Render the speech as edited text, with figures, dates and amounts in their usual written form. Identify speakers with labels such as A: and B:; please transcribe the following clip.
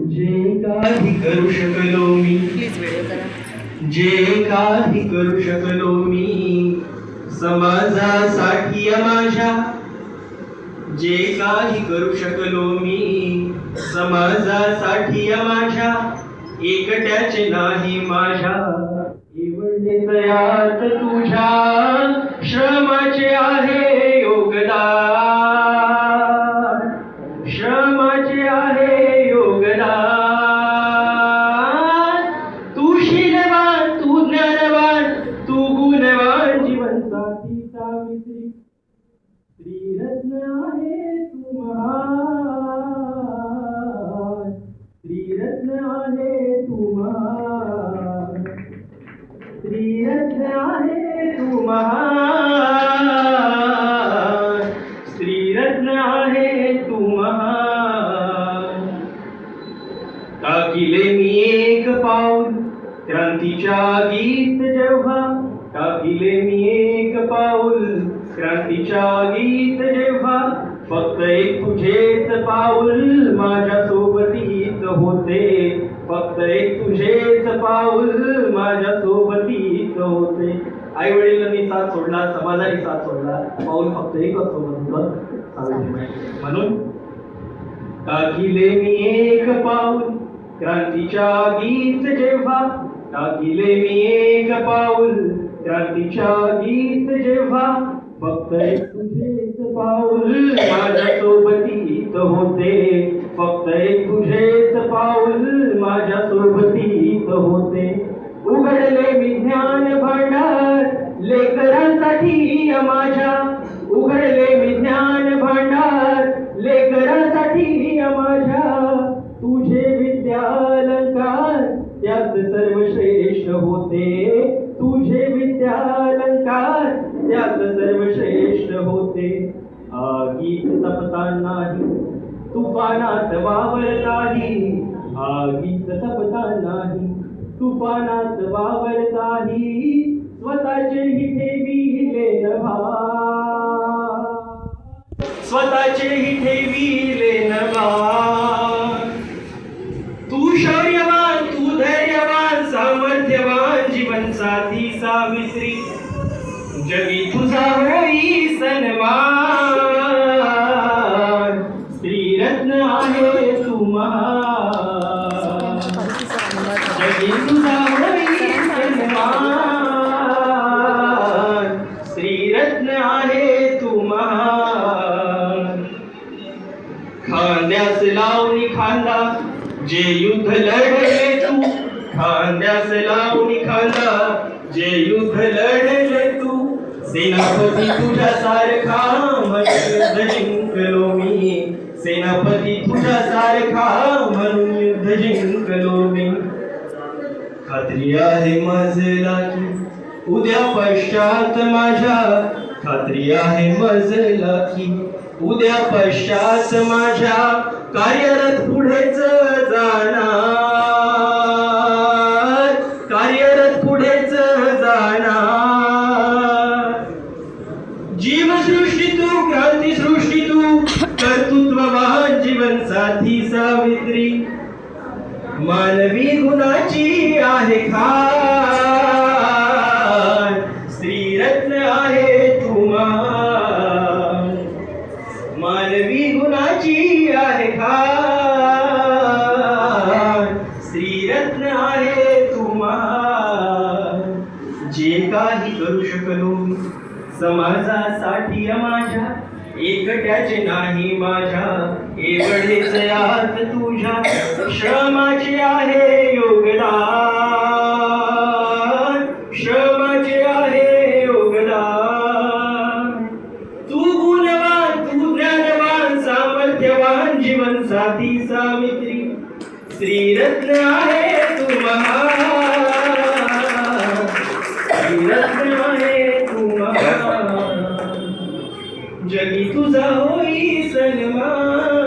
A: जे काही करू शकलो मी,
B: प्लीज व्हिडिओ करा.
A: जे काही करू शकलो मी समाजासाठी माझ्या, जे काही करू शकलो मी समाजासाठी माझ्या, एकट्याचे नाही माझ्या, एवढे तयात तुझ्या श्रमाचे आहे योगदान, श्रमाचे आहे योगदान. तू शीलवान, तू ज्ञानवान, तू गुणवान, जीवन साथी सावित्री, श्रीरत्न आहे तू महान, श्रीरत्न आहे तू महान, श्रीरत्न आहे तू महान, श्रीरत्न आहे तू महान. टाकिले मी एक पाऊल क्रांतीच्या गीत जेव्हा, टाकिले मी एक पाऊल क्रांतीच्या गीत जेव्हा, फक्त एक तुझेच पाऊल माझ्या सोबतीत होते, फक्त एक तुझेच पाऊल माझ्या सोबतीत होते. आई वडिलांनी साथ सोडला, समाजाने साथ सोडला, पाऊल फक्त एकच सोबत होतं, म्हणून टाकिले मी एक पाऊल क्रांतीच्या गीत जेव्हा, टाकिले मी एक पाऊल क्रांतीच्या गीत जेव्हा, फक्त एक तुझेच पाऊल माझ्या सोबतीत होते, फक्त एक तुझेच पाऊल माझ्या सोबतीत होते. उघडले मी ज्ञान भांडार लेकरांसाठी माझ्या, उघडले मी ज्ञान भांडार लेकरांसाठी माझ्या, तुझे विद्यालंकार त्यात सर्वश्रेष्ठ होते, तुझे विद्यालंकार त्यात सर्वश्रेष्ठ होते. आगीत तपतानाही तुफानात वावरताही, आगीत तपतानाही तुफानात वावरताही, स्वतःचेही ठेविले न भान, स्वतःचेही ठेविले न भान. तू शौर्यवान, तू धैर्यवान, सामर्थ्यवान, जीवन साथी सावित्री, जगी तुझा होई सन्मान, श्रीरत्न आहे तू महान, जगी तुझा होई सन्मान, श्रीरत्न आहे तू महान. खांद्यास लावणी खांदा जे युद्ध लढले तू, खांद्यास लावणी खांदा जे युद्ध लढले तू, सेनापती तुझ्या सारखा म्हणून युद्ध जिंकलो मी, सेनापती तुझ्या सारखा म्हणून युद्ध जिंकलो मी. खात्री आहे मजला की उद्या पश्चात माझ्या, खात्री आहे मजला की उद्या पश्चात माझ्या, कार्यरत पुढेच जाणार, कार्यरत पुढेच जाणार. जीवसृष्टी तू, क्रांती सृष्टी तू, कर्तृत्ववान, जीवन साथी सावित्री, मानवी गुणाची आहे खान, श्रीरत्न आहे तू महान, मानवी गुणाची आहे खान, श्रीरत्न आहे तू महान. जे काही करू शकलो मी समाजासाठी माझ्या, एकट्याचे नाही माझ्या, एवढेच यात तुझ्या श्रमाचे आहे योगदान, श्रमाचे आहे योगदान. तू गुणवान, तू ज्ञानवान, सामर्थ्यवान, जीवन साथी सावित्री, श्रीरत्न आहे तू महान, श्रीरत्न आहे तू महान, जगी तुझा होई सन्मान.